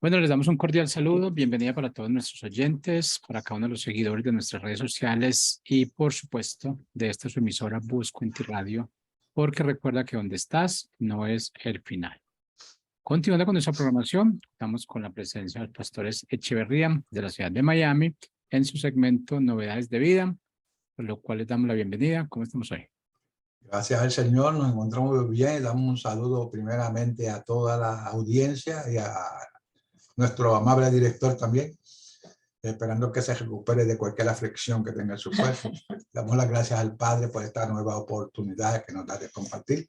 Bueno, les damos un cordial saludo, bienvenida para todos nuestros oyentes, para cada uno de los seguidores de nuestras redes sociales y por supuesto de esta su emisora Buscuenti Radio, porque recuerda que donde estás no es el final. Continuando con nuestra programación, estamos con la presencia del pastor Echeverría de la ciudad de Miami en su segmento Novedades de Vida, por lo cual les damos la bienvenida. ¿Cómo estamos hoy? Gracias al Señor, nos encontramos muy bien y damos un saludo primeramente a toda la audiencia y a nuestro amable director también, esperando que se recupere de cualquier aflicción que tenga en su cuerpo. Damos las gracias al Padre por esta nueva oportunidad que nos da de compartir,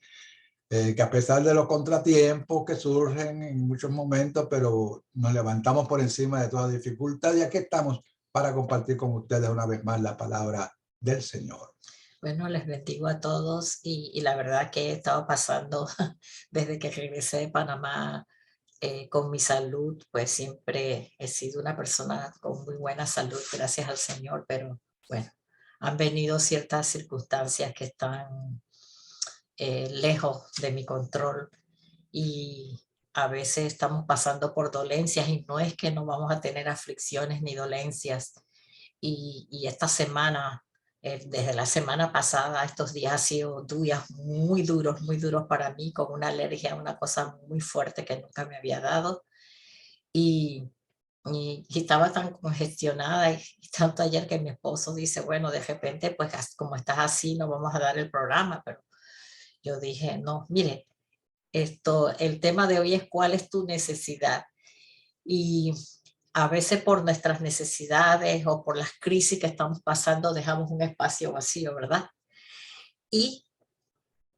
que a pesar de los contratiempos que surgen en muchos momentos, pero nos levantamos por encima de toda dificultad y aquí estamos para compartir con ustedes una vez más la palabra del Señor. Bueno, les bendigo a todos y la verdad que he estado pasando desde que regresé de Panamá con mi salud, pues siempre he sido una persona con muy buena salud, gracias al Señor, pero bueno, han venido ciertas circunstancias que están lejos de mi control y a veces estamos pasando por dolencias y no es que no vamos a tener aflicciones ni dolencias. Y esta semana, desde la semana pasada, estos días han sido días muy duros para mí, con una alergia, una cosa muy fuerte que nunca me había dado. Y, y estaba tan congestionada y tanto ayer que mi esposo dice, bueno, de repente, pues como estás así, no vamos a dar el programa. Pero yo dije, no, mire, el tema de hoy es cuál es tu necesidad. Y a veces por nuestras necesidades o por las crisis que estamos pasando dejamos un espacio vacío, ¿verdad? Y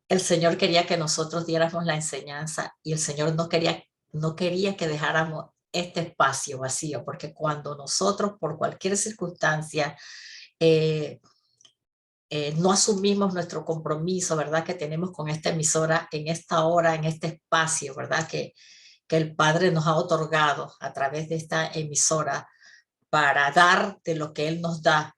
el Señor quería que nosotros diéramos la enseñanza y el Señor no quería que dejáramos este espacio vacío, porque cuando nosotros por cualquier circunstancia eh, no asumimos nuestro compromiso, ¿verdad? Que tenemos con esta emisora en esta hora, en este espacio, ¿verdad? Que el Padre nos ha otorgado a través de esta emisora para dar de lo que Él nos da,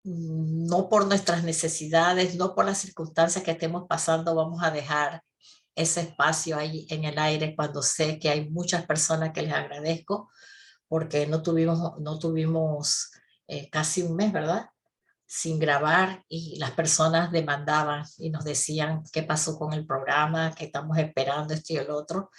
no por nuestras necesidades, no por las circunstancias que estemos pasando, vamos a dejar ese espacio ahí en el aire cuando sé que hay muchas personas que les agradezco porque no tuvimos casi un mes, ¿verdad? Sin grabar y las personas demandaban y nos decían qué pasó con el programa, que estamos esperando esto y el otro.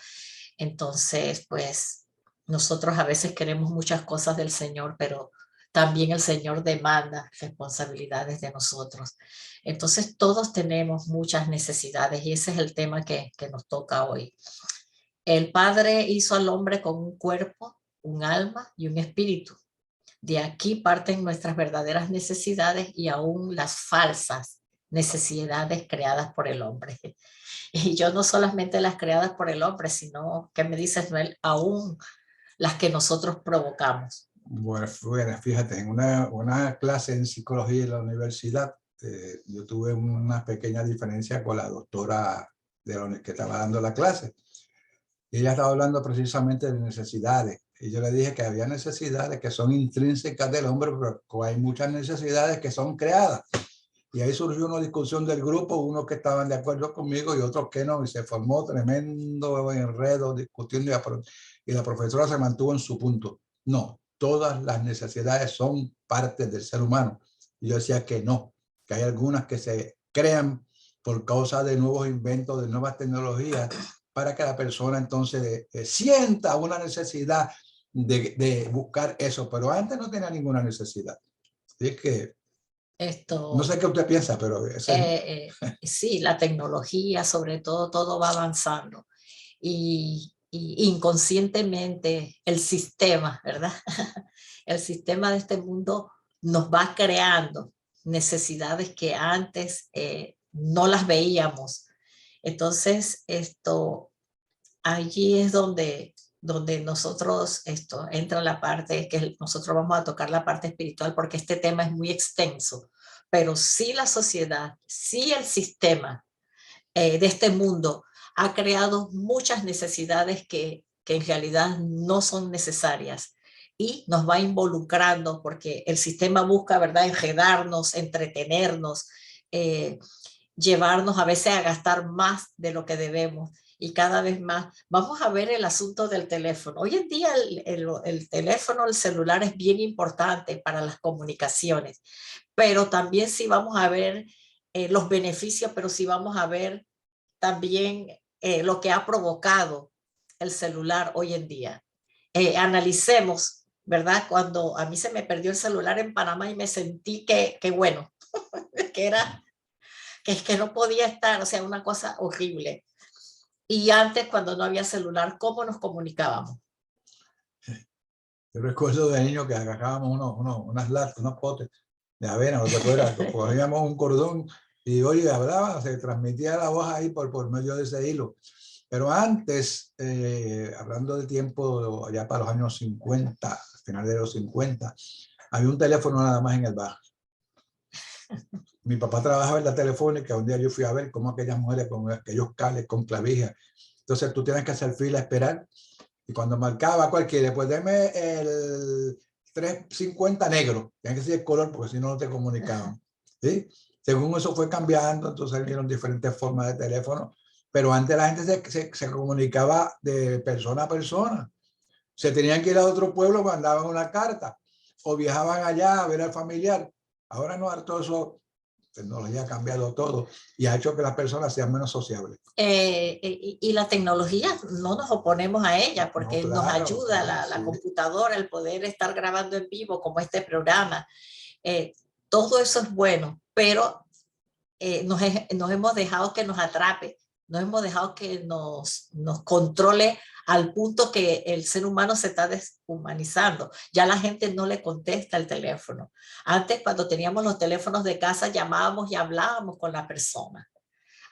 Entonces, pues nosotros a veces queremos muchas cosas del Señor, pero también el Señor demanda responsabilidades de nosotros. Entonces, todos tenemos muchas necesidades y ese es el tema que nos toca hoy. El Padre hizo al hombre con un cuerpo, un alma y un espíritu. De aquí parten nuestras verdaderas necesidades y aún las falsas necesidades creadas por el hombre. Y yo no solamente las creadas por el hombre, sino, ¿qué me dices, Noel? Aún las que nosotros provocamos. Bueno, fíjate, en una clase en psicología en la universidad, yo tuve una pequeña diferencia con la doctora que estaba dando la clase. Y ella estaba hablando precisamente de necesidades. Y yo le dije que había necesidades que son intrínsecas del hombre, pero hay muchas necesidades que son creadas. Y ahí surgió una discusión del grupo, unos que estaban de acuerdo conmigo y otros que no, y se formó tremendo enredo discutiendo y la profesora se mantuvo en su punto. No, todas las necesidades son parte del ser humano. Y yo decía que no, que hay algunas que se crean por causa de nuevos inventos, de nuevas tecnologías, para que la persona entonces sienta una necesidad de buscar eso, pero antes no tenía ninguna necesidad. Así que no sé qué usted piensa, pero Sí, la tecnología, sobre todo, todo va avanzando. Y inconscientemente el sistema, ¿verdad? El sistema de este mundo nos va creando necesidades que antes no las veíamos. Entonces, allí es donde nosotros, entra la parte que nosotros vamos a tocar la parte espiritual porque este tema es muy extenso, pero sí la sociedad, sí el sistema de este mundo ha creado muchas necesidades que en realidad no son necesarias y nos va involucrando porque el sistema busca, ¿verdad?, enredarnos, entretenernos, llevarnos a veces a gastar más de lo que debemos. y cada vez más. Vamos a ver el asunto del teléfono. Hoy en día el teléfono, el celular es bien importante para las comunicaciones, pero también sí vamos a ver los beneficios, pero sí vamos a ver también lo que ha provocado el celular hoy en día. Analicemos, ¿verdad? Cuando a mí se me perdió el celular en Panamá y me sentí que bueno, que era, que es que no podía estar, o sea, una cosa horrible. Y antes, cuando no había celular, ¿cómo nos comunicábamos? Yo recuerdo de niño que agarrábamos unas latas, unos potes de avena, lo que fuera, cogíamos un cordón y oye, hablaba, se transmitía la voz ahí por medio de ese hilo. Pero antes, hablando de tiempo, ya para los años 50, finales de los 50, había un teléfono nada más en el barrio. Mi papá trabajaba en la telefónica, un día yo fui a ver cómo aquellas mujeres con aquellos cables con clavijas. Entonces tú tienes que hacer fila, esperar, y cuando marcaba cualquiera, pues deme el 350 negro, tiene que ser el color porque si no, no te comunicaban. ¿Sí? Según eso fue cambiando, entonces vieron diferentes formas de teléfono, pero antes la gente se comunicaba de persona a persona. Se tenían que ir a otro pueblo, mandaban una carta, o viajaban allá a ver al familiar. Ahora no, todo eso, tecnología ha cambiado todo y ha hecho que las personas sean menos sociables. Y la tecnología, no nos oponemos a ella porque No, nos claro, ayuda claro, la sí. computadora, el poder estar grabando en vivo como este programa. Todo eso es bueno, pero nos hemos dejado que nos atrape, nos hemos dejado que nos controle al punto que el ser humano se está deshumanizando. Ya la gente no le contesta el teléfono. Antes, cuando teníamos los teléfonos de casa, llamábamos y hablábamos con la persona.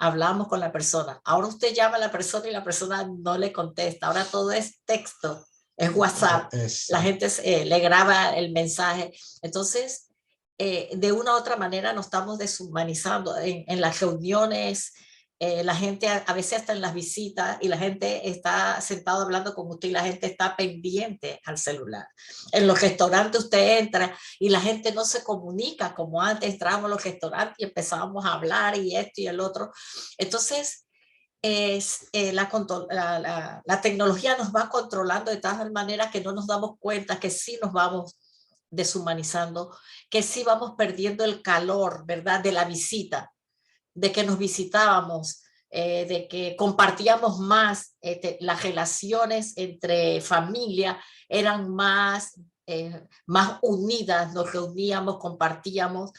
Hablábamos con la persona. Ahora usted llama a la persona y la persona no le contesta. Ahora todo es texto, es WhatsApp. La gente le graba el mensaje. Entonces, de una u otra manera nos estamos deshumanizando. En las reuniones, la gente a veces hasta en las visitas y la gente está sentado hablando con usted y la gente está pendiente al celular. En los restaurantes usted entra y la gente no se comunica como antes. Entrábamos a los restaurantes y empezábamos a hablar y esto y el otro. Entonces, la tecnología nos va controlando de tal manera que no nos damos cuenta que sí nos vamos deshumanizando, que sí vamos perdiendo el calor, ¿verdad? De la visita, de que nos visitábamos, de que compartíamos más, las relaciones entre familia eran más unidas, nos reuníamos, compartíamos.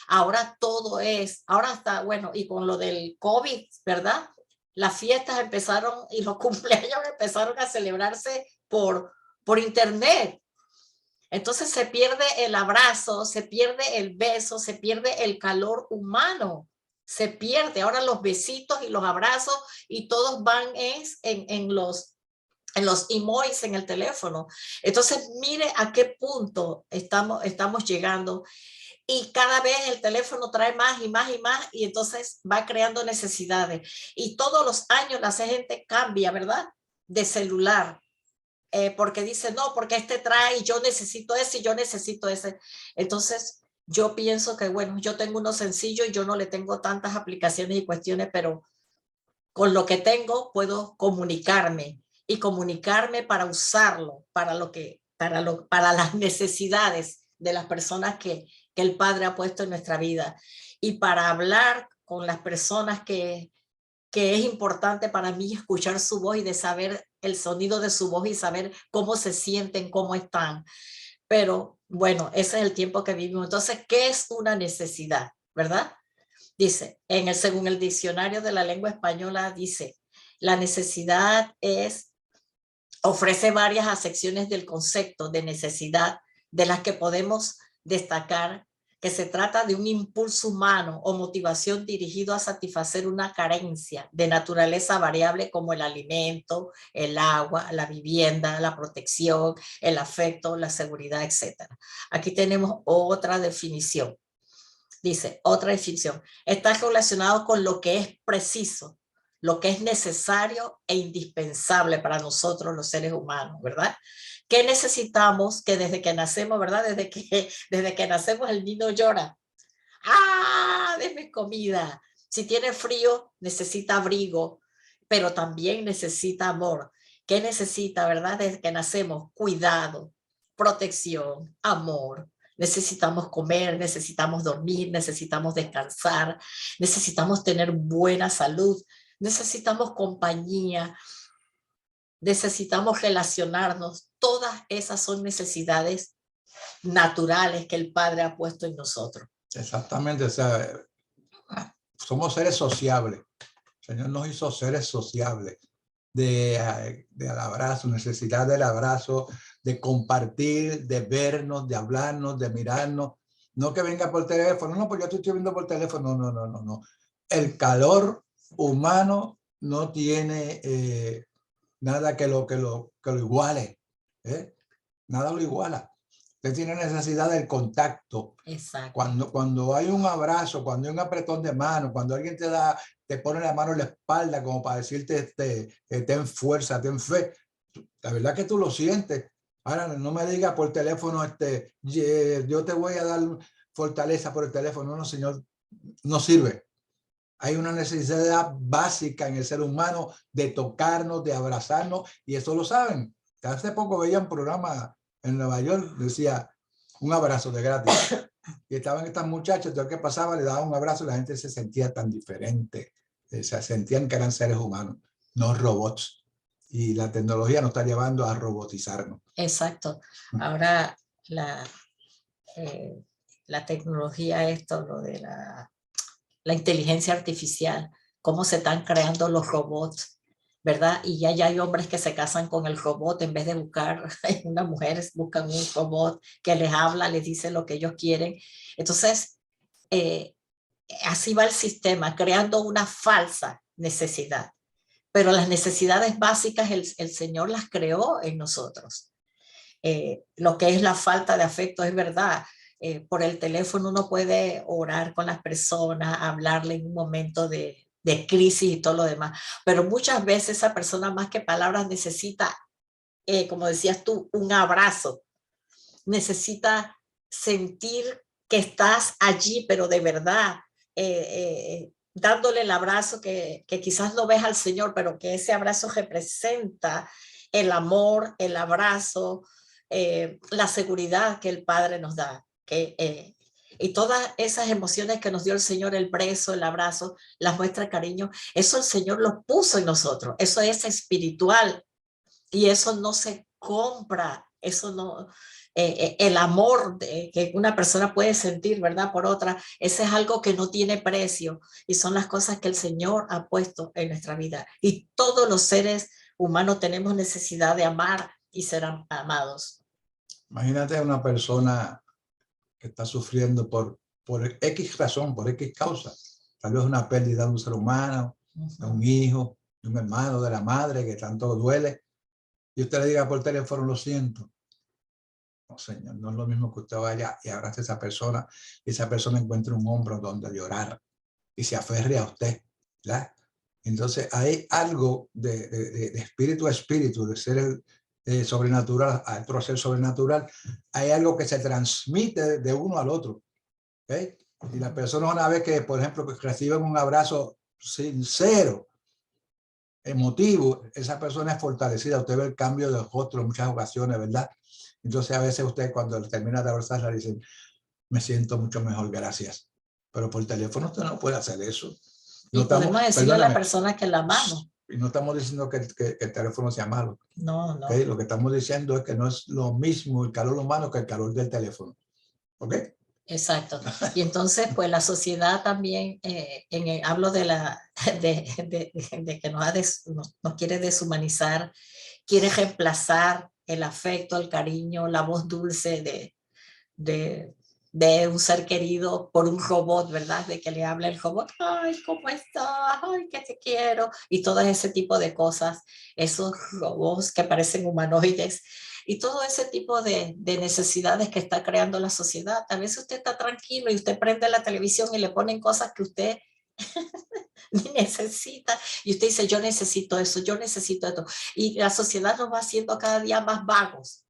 Ahora todo ahora está, bueno, y con lo del COVID, ¿verdad? Las fiestas empezaron y los cumpleaños empezaron a celebrarse por internet. Entonces se pierde el abrazo, se pierde el beso, se pierde el calor humano, se pierde. Ahora los besitos y los abrazos y todos van en los emojis en el teléfono. Entonces mire a qué punto estamos llegando y cada vez el teléfono trae más y más y más y entonces va creando necesidades. Y todos los años la gente cambia, ¿verdad? De celular. Porque dice, no, porque este trae y yo necesito ese y yo necesito ese. Entonces, yo pienso que, bueno, yo tengo uno sencillo y yo no le tengo tantas aplicaciones y cuestiones, pero con lo que tengo puedo comunicarme y comunicarme para usarlo, para las necesidades de las personas que el Padre ha puesto en nuestra vida y para hablar con las personas que es importante para mí escuchar su voz y de saber el sonido de su voz y saber cómo se sienten, cómo están. Pero bueno, ese es el tiempo que vivimos. Entonces, ¿qué es una necesidad? ¿Verdad? Dice, según el diccionario de la lengua española, dice, la necesidad ofrece varias acepciones del concepto de necesidad, de las que podemos destacar que se trata de un impulso humano o motivación dirigido a satisfacer una carencia de naturaleza variable como el alimento, el agua, la vivienda, la protección, el afecto, la seguridad, etc. Aquí tenemos otra definición. Dice, otra definición. Está relacionado con lo que es preciso, lo que es necesario e indispensable para nosotros los seres humanos, ¿verdad? ¿Qué necesitamos? Que desde que nacemos, ¿verdad? Desde que nacemos el niño llora. ¡Ah! Deme comida. Si tiene frío, necesita abrigo. pero también necesita amor. ¿Qué necesita, verdad? Desde que nacemos, cuidado, protección, amor. Necesitamos comer, necesitamos dormir, necesitamos descansar, necesitamos tener buena salud, necesitamos compañía, necesitamos relacionarnos. Todas esas son necesidades naturales que el Padre ha puesto en nosotros. Exactamente, o sea, somos seres sociables. El Señor nos hizo seres sociables, del abrazo, necesidad del abrazo, de compartir, de vernos, de hablarnos, de mirarnos. No que venga por teléfono, no, pues yo te estoy viendo por teléfono, no. El calor humano no tiene nada que lo iguale, ¿eh? Nada lo iguala. Usted tiene necesidad del contacto. Exacto. Cuando hay un abrazo, cuando hay un apretón de mano, cuando alguien te pone la mano en la espalda como para decirte ten fuerza, ten fe, la verdad que tú lo sientes. Ahora no me digas por teléfono yo te voy a dar fortaleza por el teléfono. No, señor, no sirve. Hay una necesidad básica en el ser humano de tocarnos, de abrazarnos, y eso lo saben. Hace poco veía un programa en Nueva York, decía un abrazo de gratis. Y estaban estas muchachas, todo el que pasaba le daba un abrazo y la gente se sentía tan diferente. Se sentían que eran seres humanos, no robots. Y la tecnología nos está llevando a robotizarnos. Exacto. Ahora la tecnología, lo de la inteligencia artificial, cómo se están creando los robots, ¿verdad? Y ya hay hombres que se casan con el robot en vez de buscar una mujer, buscan un robot que les habla, les dice lo que ellos quieren. Entonces, así va el sistema, creando una falsa necesidad. Pero las necesidades básicas el Señor las creó en nosotros. Lo que es la falta de afecto es verdad. Por el teléfono uno puede orar con las personas, hablarle en un momento de crisis y todo lo demás, pero muchas veces esa persona más que palabras necesita, como decías tú, un abrazo, necesita sentir que estás allí, pero de verdad, dándole el abrazo que quizás no ves al Señor, pero que ese abrazo representa el amor, el abrazo, la seguridad que el Padre nos da. Y todas esas emociones que nos dio el Señor, el beso, el abrazo, las muestras de cariño, eso el Señor lo puso en nosotros. Eso es espiritual y eso no se compra. Eso no, el amor que una persona puede sentir, ¿verdad? Por otra, ese es algo que no tiene precio y son las cosas que el Señor ha puesto en nuestra vida. Y todos los seres humanos tenemos necesidad de amar y ser amados. Imagínate una persona que está sufriendo por X razón, por X causa. Tal vez una pérdida de un ser humano, de un hijo, de un hermano, de la madre, que tanto duele. Y usted le diga por teléfono, lo siento. No, señor, no es lo mismo que usted vaya y abrace a esa persona y esa persona encuentre un hombro donde llorar y se aferre a usted, ¿verdad? Entonces hay algo de espíritu a espíritu, de ser sobrenatural a otro ser sobrenatural. Hay algo que se transmite de uno al otro, ¿okay? Y la persona, una vez que, por ejemplo, reciben un abrazo sincero, emotivo, esa persona es fortalecida. Usted ve el cambio de rostro en muchas ocasiones, ¿verdad? Entonces a veces usted cuando termina de abrazarla dice, me siento mucho mejor, gracias. Pero por teléfono usted no puede hacer eso. No podemos decirle a la persona que la amamos. Y no estamos diciendo que el teléfono sea malo. No. ¿Okay? Lo que estamos diciendo es que no es lo mismo el calor humano que el calor del teléfono. ¿Ok? Exacto. Y entonces, pues la sociedad también, hablo de que nos quiere deshumanizar, quiere reemplazar el afecto, el cariño, la voz dulce de un ser querido por un robot, ¿verdad? De que le habla el robot, ay, ¿cómo estás? Ay, que te quiero. Y todo ese tipo de cosas, esos robots que parecen humanoides y todo ese tipo de necesidades que está creando la sociedad. A veces usted está tranquilo y usted prende la televisión y le ponen cosas que usted ni necesita. Y usted dice, yo necesito eso, yo necesito esto. Y la sociedad nos va haciendo cada día más vagos.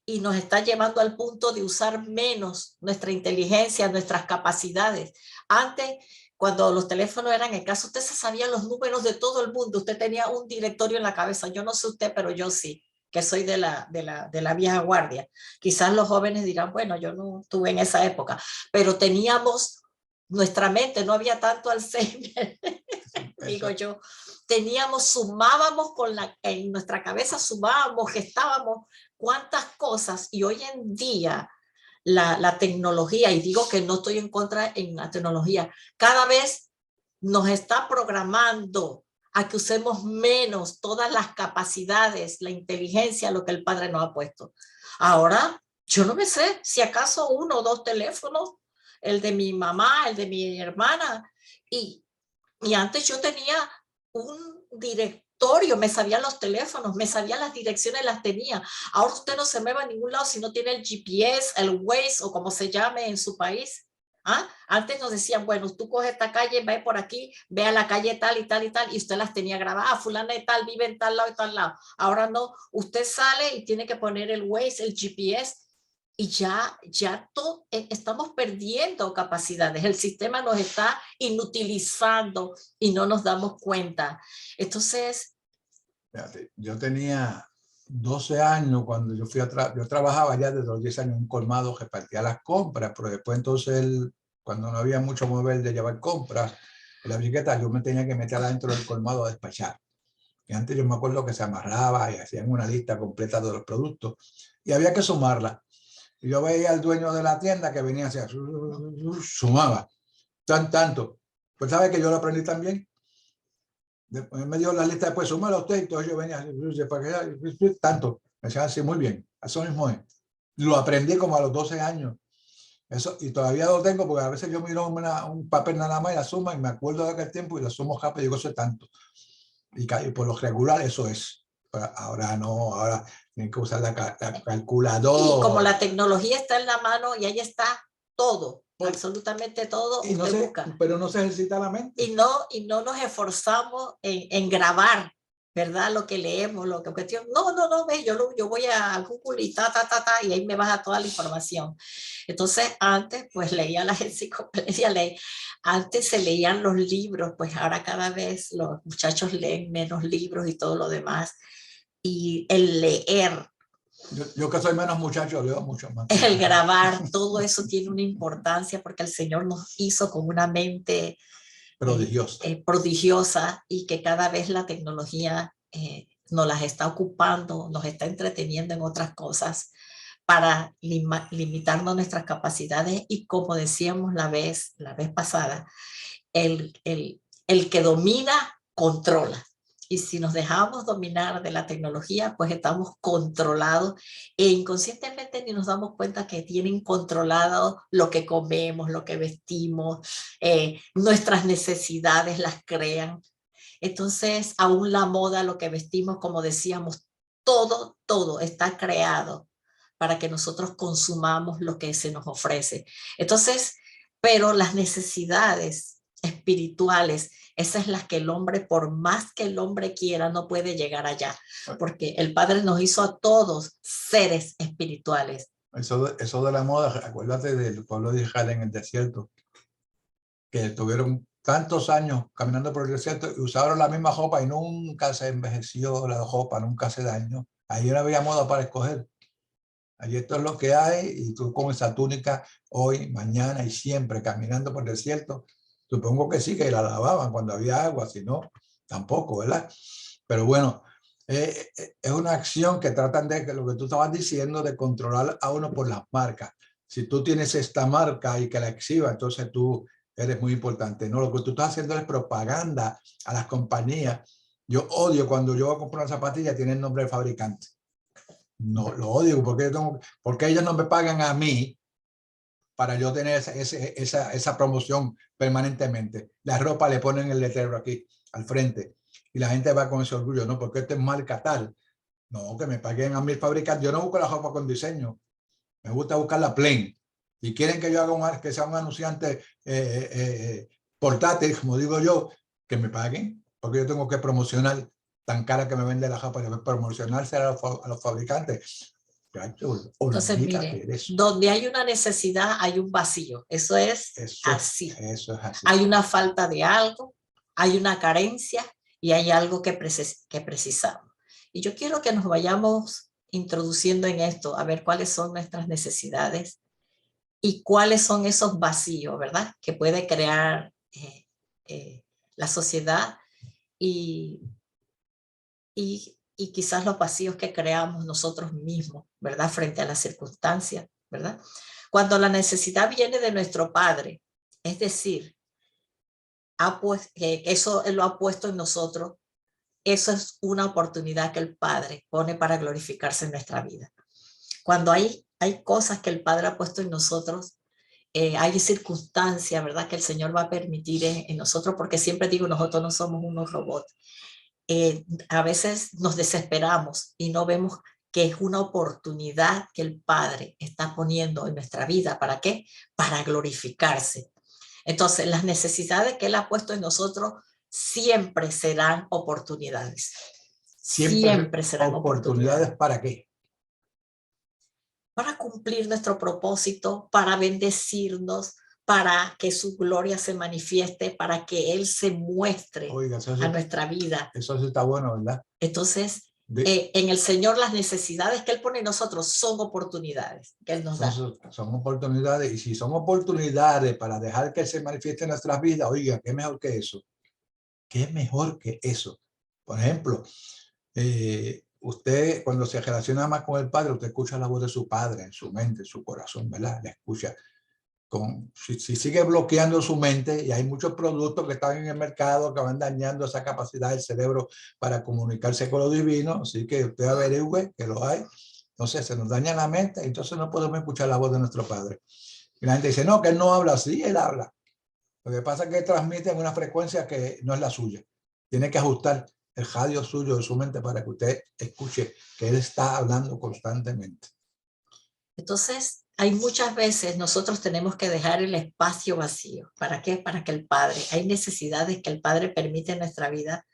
Y nos está llevando al punto de usar menos nuestra inteligencia, nuestras capacidades. Antes cuando los teléfonos eran escasos, usted se sabía los números de todo el mundo, usted tenía un directorio en la cabeza. Yo no sé usted, pero yo sí, que soy de la vieja guardia. Quizás los jóvenes dirán, bueno, yo no estuve en esa época, pero teníamos nuestra mente, no había tanto Alzheimer, digo yo, teníamos, sumábamos en nuestra cabeza, sumábamos, gestábamos cuántas cosas, y hoy en día la tecnología, y digo que no estoy en contra en la tecnología, cada vez nos está programando a que usemos menos todas las capacidades, la inteligencia, lo que el Padre nos ha puesto. Ahora, yo no me sé si acaso 1 o 2 teléfonos, el de mi mamá, el de mi hermana, y antes yo tenía un directorio, me sabía los teléfonos, me sabía las direcciones, las tenía. Ahora usted no se me va a ningún lado si no tiene el GPS, el Waze o como se llame en su país. ¿Ah? Antes nos decían, bueno, tú coge esta calle, ve por aquí, ve a la calle tal y tal y tal, y usted las tenía grabadas, fulana de tal, vive en tal lado y tal lado. Ahora no, usted sale y tiene que poner el Waze, el GPS, y ya estamos perdiendo capacidades. El sistema nos está inutilizando y no nos damos cuenta. Entonces, fíjate, yo tenía 12 años cuando yo yo trabajaba ya desde los 10 años en un colmado, repartía las compras, pero después entonces, cuando no había mucho mover de llevar compras en la bicicleta, yo me tenía que meter adentro del colmado a despachar. Y antes yo me acuerdo que se amarraba y hacían una lista completa de los productos y había que sumarla. Y yo veía al dueño de la tienda que venía así, sumaba, tanto. Pues sabe que yo lo aprendí también. Después me dio la lista, después súmalo usted, entonces yo venía tanto. Me decía así, muy bien, eso mismo es. Lo aprendí como a los 12 años. Eso, y todavía lo tengo porque a veces yo miro un papel nada más y la suma y me acuerdo de aquel tiempo y la sumo rápido y digo, eso es tanto. Y por lo regular eso es. Pero ahora no, ahora tienen que usar la calculadora. Y como la tecnología está en la mano y ahí está todo, absolutamente todo, y no usted se, busca. pero no se ejercita la mente. Y no nos esforzamos en grabar, ¿verdad? Lo que leemos, lo que cuestión. No, ve, yo voy a Google y y ahí me baja toda la información. Entonces, antes, pues leía las enciclopedias, antes se leían los libros, pues ahora cada vez los muchachos leen menos libros y todo lo demás. Y el leer, Yo que soy menos muchacho, leo mucho más. el grabar, todo eso tiene una importancia porque el Señor nos hizo con una mente prodigiosa. Prodigiosa, y que cada vez la tecnología nos las está ocupando, nos está entreteniendo en otras cosas para limitarnos nuestras capacidades, y como decíamos la vez pasada, el que domina, controla. Y si nos dejamos dominar de la tecnología, pues estamos controlados e inconscientemente ni nos damos cuenta que tienen controlado lo que comemos, lo que vestimos, nuestras necesidades las crean. Entonces, aún la moda, lo que vestimos, como decíamos, todo está creado para que nosotros consumamos lo que se nos ofrece. Entonces, pero las necesidades espirituales, esas es las que el hombre, por más que el hombre quiera, no puede llegar allá, porque el Padre nos hizo a todos seres espirituales. Eso de la moda, acuérdate del pueblo de Israel en el desierto, que tuvieron tantos años caminando por el desierto y usaron la misma ropa y nunca se envejeció la ropa, nunca se dañó. Ahí no había moda para escoger. Allí esto es lo que hay y tú con esa túnica hoy, mañana y siempre caminando por el desierto, supongo que sí, que la lavaban cuando había agua, si no, tampoco, ¿verdad? Pero bueno, es una acción que tratan de, lo que tú estabas diciendo, de controlar a uno por las marcas. Si tú tienes esta marca y que la exhiba, entonces tú eres muy importante. No, lo que tú estás haciendo es propaganda a las compañías. Yo odio cuando yo voy a comprar una zapatilla, tiene el nombre del fabricante. No, lo odio porque ellos no me pagan a mí para yo tener esa promoción permanentemente. La ropa le ponen el letrero aquí al frente y la gente va con ese orgullo, no, porque esto es marca tal. No, que me paguen a mí el fabricante. Yo no busco la ropa con diseño, me gusta buscar la plain. Y quieren que yo haga que sea un anunciante portátil, como digo yo, que me paguen, porque yo tengo que promocionar tan cara que me vende la ropa, y promocionarse a los fabricantes. Entonces, mire, donde hay una necesidad hay un vacío. Eso es así. Eso es así. Hay una falta de algo, hay una carencia y hay algo que precisamos. Y yo quiero que nos vayamos introduciendo en esto, a ver cuáles son nuestras necesidades y cuáles son esos vacíos, ¿verdad? Que puede crear la sociedad y quizás los vacíos que creamos nosotros mismos, ¿verdad? Frente a las circunstancias, ¿verdad? Cuando la necesidad viene de nuestro Padre, es decir, eso Él lo ha puesto en nosotros, eso es una oportunidad que el Padre pone para glorificarse en nuestra vida. Cuando hay cosas que el Padre ha puesto en nosotros, hay circunstancias, ¿verdad? Que el Señor va a permitir en nosotros, porque siempre digo, nosotros no somos unos robots. A veces nos desesperamos y no vemos que es una oportunidad que el Padre está poniendo en nuestra vida. ¿Para qué? Para glorificarse. Entonces, las necesidades que Él ha puesto en nosotros siempre serán oportunidades. Siempre serán oportunidades. ¿Para qué? Para cumplir nuestro propósito, para bendecirnos, para que su gloria se manifieste, para que Él se muestre a nuestra vida. Eso sí está bueno, ¿verdad? Entonces, en el Señor las necesidades que Él pone en nosotros son oportunidades que Él nos da. Son oportunidades, y si son oportunidades para dejar que se manifieste en nuestras vidas, oiga, ¿qué mejor que eso? ¿Qué mejor que eso? Por ejemplo, usted cuando se relaciona más con el Padre, usted escucha la voz de su Padre en su mente, en su corazón, ¿verdad? La escucha. Si sigue bloqueando su mente, y hay muchos productos que están en el mercado que van dañando esa capacidad del cerebro para comunicarse con lo divino, así que usted averigüe que lo hay. Entonces se nos daña la mente, entonces no podemos escuchar la voz de nuestro Padre. Y la gente dice, no, que Él no habla así, Él habla. Lo que pasa es que transmite en una frecuencia que no es la suya. Tiene que ajustar el radio suyo de su mente para que usted escuche que Él está hablando constantemente. Entonces, hay muchas veces nosotros tenemos que dejar el espacio vacío. ¿Para qué? Para que el Padre, hay necesidades que el Padre permite en nuestra vida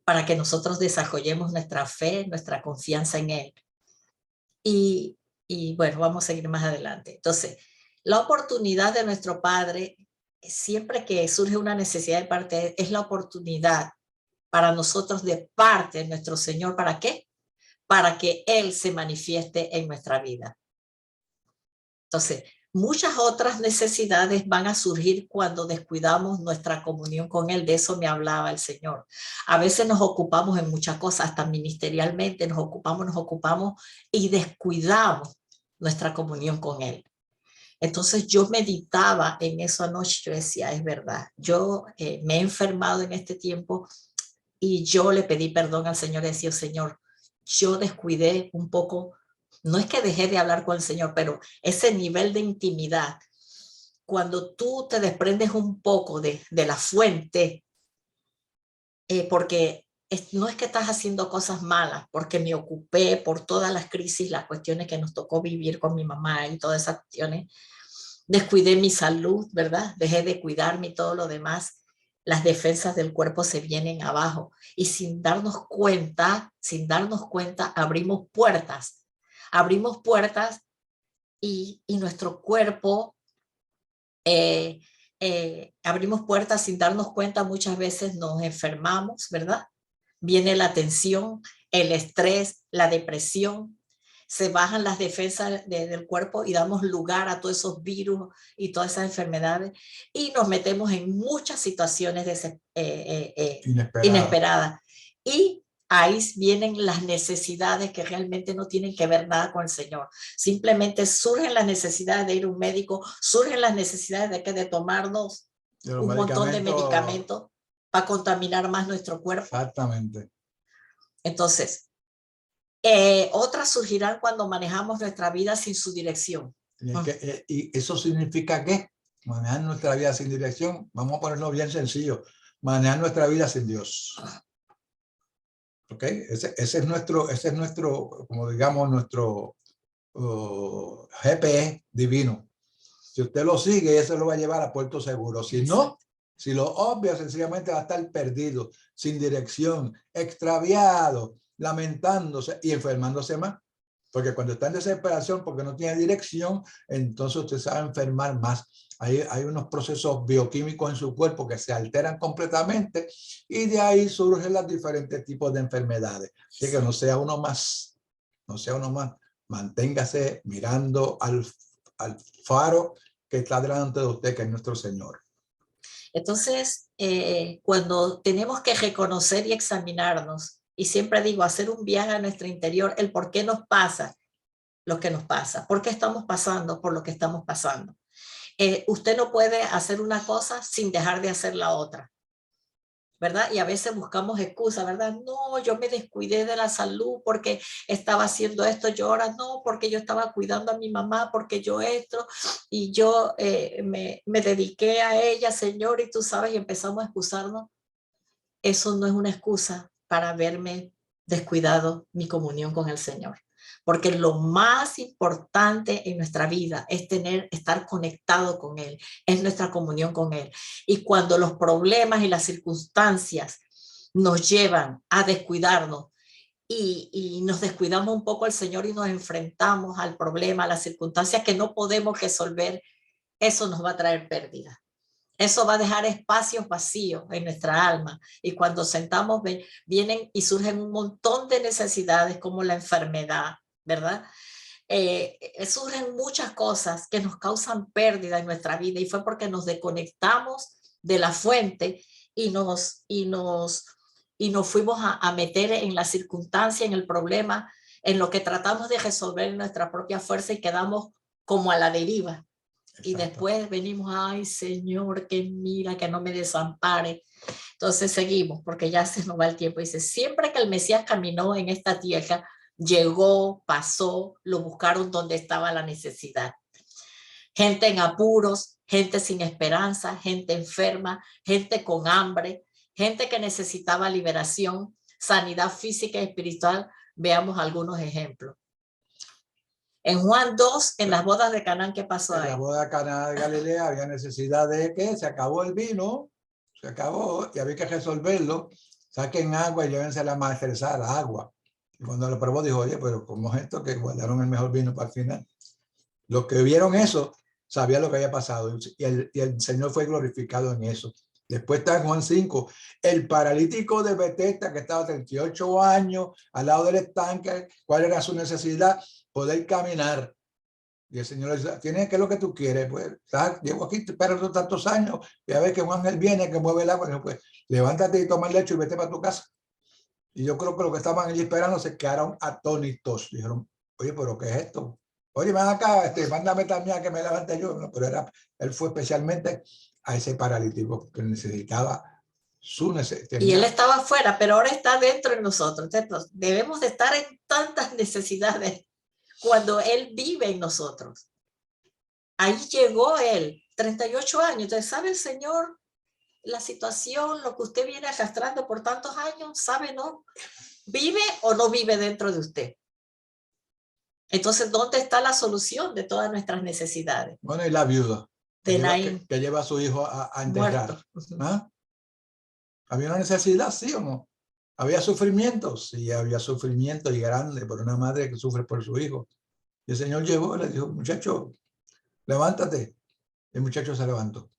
para que nosotros desarrollemos nuestra fe, nuestra confianza en Él. Y bueno, vamos a seguir más adelante. Entonces, la oportunidad de nuestro Padre, siempre que surge una necesidad de parte de Él, es la oportunidad para nosotros de parte de nuestro Señor. ¿Para qué? Para que Él se manifieste en nuestra vida. Entonces, muchas otras necesidades van a surgir cuando descuidamos nuestra comunión con Él. De eso me hablaba el Señor. A veces nos ocupamos en muchas cosas, hasta ministerialmente nos ocupamos y descuidamos nuestra comunión con Él. Entonces yo meditaba en eso anoche, yo decía, es verdad, yo me he enfermado en este tiempo y yo le pedí perdón al Señor, decía, Señor, yo descuidé un poco. No es que dejé de hablar con el Señor, pero ese nivel de intimidad, cuando tú te desprendes un poco de la fuente, porque no es que estás haciendo cosas malas, porque me ocupé por todas las crisis, las cuestiones que nos tocó vivir con mi mamá y todas esas cuestiones, descuidé mi salud, ¿verdad? Dejé de cuidarme y todo lo demás. Las defensas del cuerpo se vienen abajo y sin darnos cuenta, abrimos puertas y nuestro cuerpo, abrimos puertas sin darnos cuenta, muchas veces nos enfermamos, ¿verdad? Viene la tensión, el estrés, la depresión, se bajan las defensas del cuerpo y damos lugar a todos esos virus y todas esas enfermedades y nos metemos en muchas situaciones inesperadas. Y ahí vienen las necesidades que realmente no tienen que ver nada con el Señor. Simplemente surgen las necesidades de ir a un médico, surgen las necesidades de tomarnos un montón de medicamentos para contaminar más nuestro cuerpo. Exactamente. Entonces, otras surgirán cuando manejamos nuestra vida sin su dirección. ¿Y eso significa qué? Manejar nuestra vida sin dirección. Vamos a ponerlo bien sencillo. Manejar nuestra vida sin Dios. ¿Ok? Ese es nuestro, como digamos, nuestro GPS divino. Si usted lo sigue, eso lo va a llevar a puerto seguro. Si no, si lo obvia, sencillamente va a estar perdido, sin dirección, extraviado, lamentándose y enfermándose más. Porque cuando está en desesperación, porque no tiene dirección, entonces usted se va a enfermar más. Hay unos procesos bioquímicos en su cuerpo que se alteran completamente y de ahí surgen los diferentes tipos de enfermedades. Así que no sea uno más, no sea uno más. Manténgase mirando al faro que está delante de usted, que es nuestro Señor. Entonces, cuando tenemos que reconocer y examinarnos, y siempre digo, hacer un viaje a nuestro interior, el por qué nos pasa lo que nos pasa, por qué estamos pasando por lo que estamos pasando. Usted no puede hacer una cosa sin dejar de hacer la otra, ¿verdad? Y a veces buscamos excusas, ¿verdad? No, yo me descuidé de la salud porque estaba haciendo esto, yo ahora no, porque yo estaba cuidando a mi mamá, porque yo esto, y yo me dediqué a ella, Señor, y tú sabes, y empezamos a excusarnos. Eso no es una excusa para haberme descuidado mi comunión con el Señor. Porque lo más importante en nuestra vida es estar conectado con Él, es nuestra comunión con Él. Y cuando los problemas y las circunstancias nos llevan a descuidarnos y nos descuidamos un poco al Señor y nos enfrentamos al problema, a las circunstancias que no podemos resolver, eso nos va a traer pérdida. Eso va a dejar espacios vacíos en nuestra alma. Y cuando sentamos, vienen y surgen un montón de necesidades como la enfermedad, ¿verdad? Surgen muchas cosas que nos causan pérdida en nuestra vida y fue porque nos desconectamos de la fuente y nos fuimos a meter en la circunstancia, en el problema, en lo que tratamos de resolver en nuestra propia fuerza y quedamos como a la deriva. Exacto. Y después venimos, ay Señor, que mira, que no me desampare. Entonces seguimos, porque ya se nos va el tiempo. Dice, siempre que el Mesías caminó en esta tierra, llegó, pasó, lo buscaron donde estaba la necesidad. Gente en apuros, gente sin esperanza, gente enferma, gente con hambre, gente que necesitaba liberación, sanidad física y espiritual. Veamos algunos ejemplos. En Juan 2, en las bodas de Canaán, ¿qué pasó ahí? En la boda de Caná de Galilea había necesidad de que se acabó el vino, se acabó y había que resolverlo. Saquen agua y llévense la maestresada, agua. Y cuando lo probó dijo, oye, pero ¿cómo es esto que guardaron el mejor vino para el final? Los que vieron eso sabían lo que había pasado y el Señor fue glorificado en eso. Después está en Juan 5, el paralítico de Betesda que estaba 38 años al lado del estanque. ¿Cuál era su necesidad? Poder caminar. Y el Señor le dice, ¿tienes qué es lo que tú quieres? Pues, llevo aquí esperando tantos años y a ver que un ángel viene que mueve el agua. Y pues, levántate y toma el lecho y vete para tu casa. Y yo creo que los que estaban allí esperando se quedaron atónitos. Dijeron, oye, ¿pero qué es esto? Oye, ven acá, mándame también a que me levante yo. No, pero él fue especialmente a ese paralítico que necesitaba su necesidad. Y él estaba afuera, pero ahora está dentro de nosotros. Entonces, debemos de estar en tantas necesidades cuando él vive en nosotros. Ahí llegó él, 38 años. Entonces, ¿sabe el Señor la situación, lo que usted viene arrastrando por tantos años? ¿Sabe, no? ¿Vive o no vive dentro de usted? Entonces, ¿dónde está la solución de todas nuestras necesidades? Bueno, y la viuda que lleva a su hijo a enterrar. ¿Ah? ¿Había una necesidad, sí o no? ¿Había sufrimiento? Sí, había sufrimiento y grande por una madre que sufre por su hijo. Y el Señor llegó y le dijo, muchacho, levántate. El muchacho se levantó.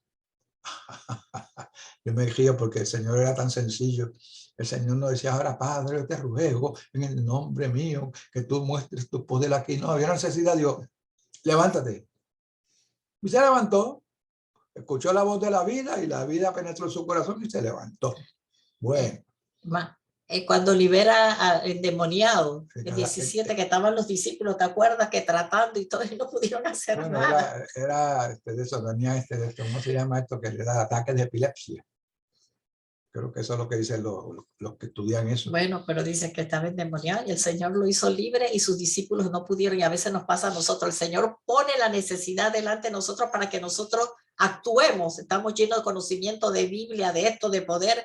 Yo me río porque el Señor era tan sencillo. El Señor no decía, ahora Padre, yo te ruego en el nombre mío que tú muestres tu poder aquí. No, había necesidad. Dios, levántate. Y se levantó, escuchó la voz de la vida y la vida penetró en su corazón y se levantó. Bueno. Cuando libera al endemoniado, el 17, que estaban los discípulos, ¿te acuerdas? Que tratando y todo, y no pudieron hacer nada. Era de eso, tenía ¿cómo se llama esto? Que le da ataques de epilepsia. Creo que eso es lo que dicen los que estudian eso. Bueno, pero dicen que estaba endemoniado y el Señor lo hizo libre y sus discípulos no pudieron, y a veces nos pasa a nosotros. El Señor pone la necesidad delante de nosotros para que nosotros actuemos. Estamos llenos de conocimiento de Biblia, de esto, de poder,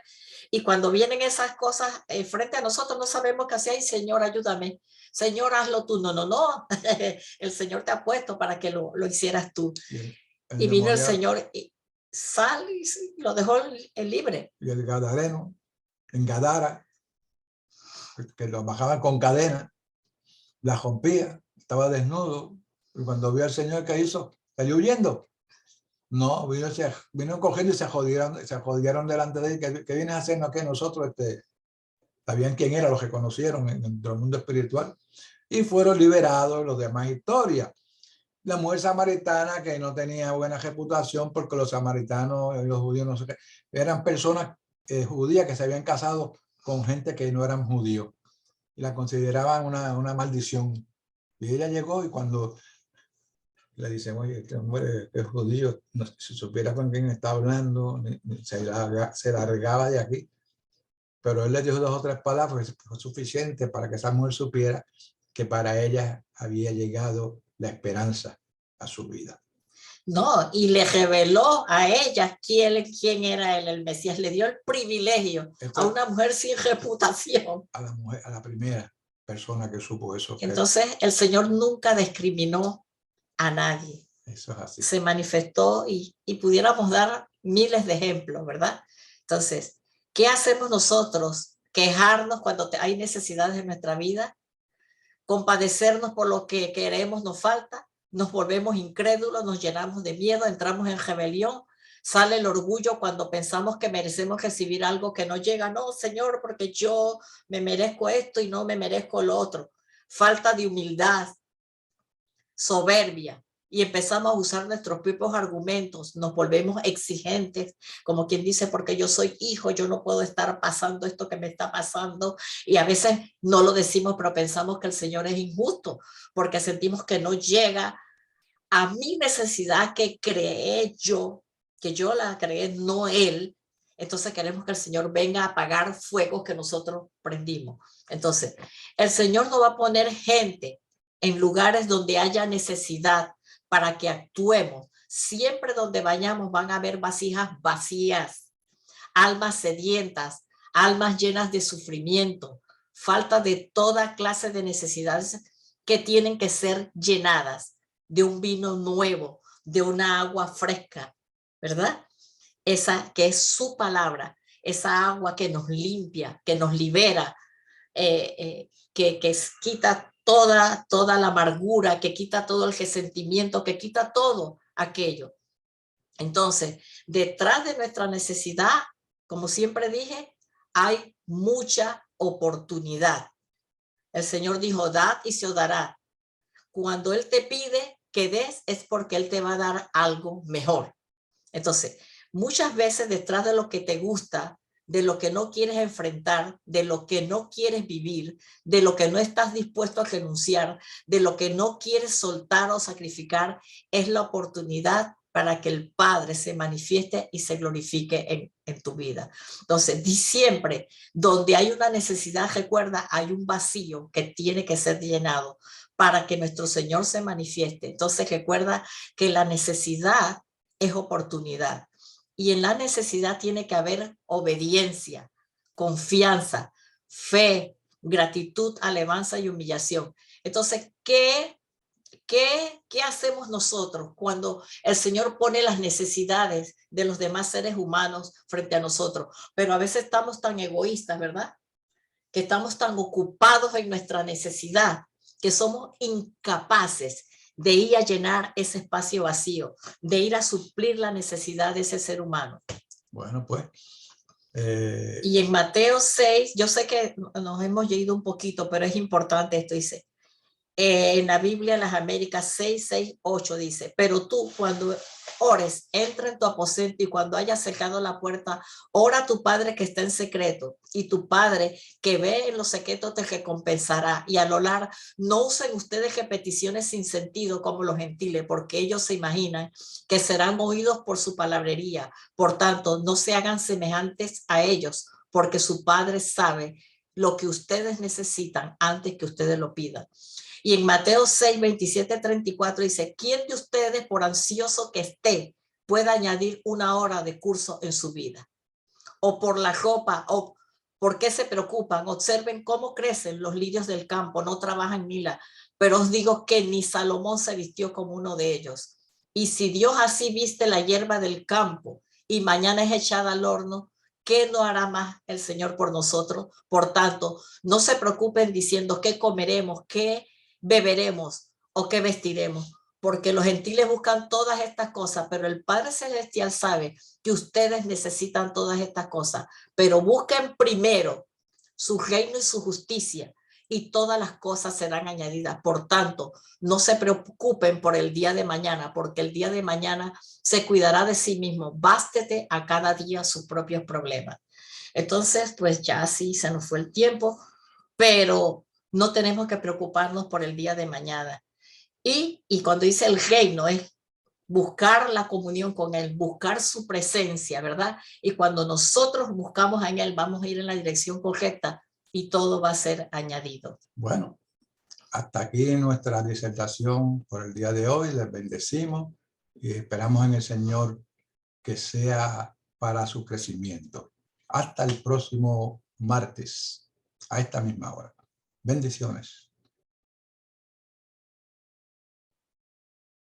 y cuando vienen esas cosas frente a nosotros no sabemos qué hacer. Y Señor, ayúdame. Señor, hazlo tú. No. El Señor te ha puesto para que lo hicieras tú. Y vino el Señor y sal y lo dejó libre. Y el gadareno, en Gadara, que lo bajaban con cadena, la rompía, estaba desnudo. Y cuando vio al Señor, ¿qué hizo? Salió huyendo. No, vino cogiendo y se jodieron delante de él. ¿Qué vienes a hacer? No, que nosotros sabían quién era, los que conocieron en el mundo espiritual. Y fueron liberados los demás historias. La mujer samaritana, que no tenía buena reputación porque los samaritanos y los judíos no sé qué, eran personas judías que se habían casado con gente que no eran judíos y la consideraban una maldición. Y ella llegó y cuando le dicen, oye, este hombre es judío, no, si supiera con quién está hablando, se largaba de aquí. Pero él le dijo 2 o 3 palabras, que fue suficiente para que esa mujer supiera que para ella había llegado la esperanza a su vida. No, y le reveló a ella quién era él, el Mesías. Le dio el privilegio a una mujer sin reputación. A la primera persona que supo eso. Entonces, el Señor nunca discriminó a nadie. Eso es así. Se manifestó y pudiéramos dar miles de ejemplos, ¿verdad? Entonces, ¿qué hacemos nosotros? Quejarnos cuando hay necesidades en nuestra vida, compadecernos por lo que queremos nos falta, nos volvemos incrédulos, nos llenamos de miedo, entramos en rebelión, sale el orgullo cuando pensamos que merecemos recibir algo que no llega. No, Señor, porque yo me merezco esto y no me merezco lo otro. Falta de humildad, soberbia, y empezamos a usar nuestros propios argumentos, nos volvemos exigentes, como quien dice, porque yo soy hijo, yo no puedo estar pasando esto que me está pasando, y a veces no lo decimos, pero pensamos que el Señor es injusto, porque sentimos que no llega a mi necesidad que creé yo, que yo la creé, no Él. Entonces queremos que el Señor venga a apagar fuegos que nosotros prendimos. Entonces, el Señor no va a poner gente en lugares donde haya necesidad para que actuemos. Siempre donde vayamos van a haber vasijas vacías, almas sedientas, almas llenas de sufrimiento, falta de toda clase de necesidades que tienen que ser llenadas de un vino nuevo, de una agua fresca, ¿verdad? Esa que es su palabra, esa agua que nos limpia, que nos libera, que quita toda la amargura, que quita todo el resentimiento, que quita todo aquello. Entonces, detrás de nuestra necesidad, como siempre dije, hay mucha oportunidad. El Señor dijo, dad y se os dará. Cuando Él te pide que des, es porque Él te va a dar algo mejor. Entonces, muchas veces detrás de lo que te gusta, de lo que no quieres enfrentar, de lo que no quieres vivir, de lo que no estás dispuesto a renunciar, de lo que no quieres soltar o sacrificar, es la oportunidad para que el Padre se manifieste y se glorifique en tu vida. Entonces, di siempre, donde hay una necesidad, recuerda, hay un vacío que tiene que ser llenado para que nuestro Señor se manifieste. Entonces, recuerda que la necesidad es oportunidad. Y en la necesidad tiene que haber obediencia, confianza, fe, gratitud, alabanza y humillación. Entonces, ¿qué hacemos nosotros cuando el Señor pone las necesidades de los demás seres humanos frente a nosotros? Pero a veces estamos tan egoístas, ¿verdad? Que estamos tan ocupados en nuestra necesidad que somos incapaces de ir a llenar ese espacio vacío, de ir a suplir la necesidad de ese ser humano. Bueno, pues. Y en Mateo 6, yo sé que nos hemos ido un poquito, pero es importante esto, dice, en la Biblia, en las Américas 6:8 dice, pero tú cuando ores, entra en tu aposento y cuando hayas cerrado la puerta, ora a tu Padre que está en secreto y tu Padre que ve en los secretos te recompensará. Y al orar, no usen ustedes repeticiones sin sentido como los gentiles, porque ellos se imaginan que serán oídos por su palabrería. Por tanto, no se hagan semejantes a ellos, porque su Padre sabe lo que ustedes necesitan antes que ustedes lo pidan. Y en Mateo 6, 27, 34 dice, ¿quién de ustedes, por ansioso que esté, puede añadir una hora de curso en su vida? O por la ropa, o ¿por qué se preocupan? Observen cómo crecen los lirios del campo, no trabajan ni la, pero os digo que ni Salomón se vistió como uno de ellos. Y si Dios así viste la hierba del campo y mañana es echada al horno, ¿qué no hará más el Señor por nosotros? Por tanto, no se preocupen diciendo qué comeremos, qué beberemos o qué vestiremos. Porque los gentiles buscan todas estas cosas, pero el Padre Celestial sabe que ustedes necesitan todas estas cosas, pero busquen primero su reino y su justicia, y todas las cosas serán añadidas. Por tanto, no se preocupen por el día de mañana, porque el día de mañana se cuidará de sí mismo. Bástete a cada día sus propios problemas. Entonces, pues ya así se nos fue el tiempo, pero no tenemos que preocuparnos por el día de mañana. Y cuando dice el reino es buscar la comunión con Él, buscar su presencia, ¿verdad? Y cuando nosotros buscamos en Él, vamos a ir en la dirección correcta y todo va a ser añadido. Bueno, hasta aquí nuestra disertación por el día de hoy. Les bendecimos y esperamos en el Señor que sea para su crecimiento. Hasta el próximo martes, a esta misma hora. Bendiciones.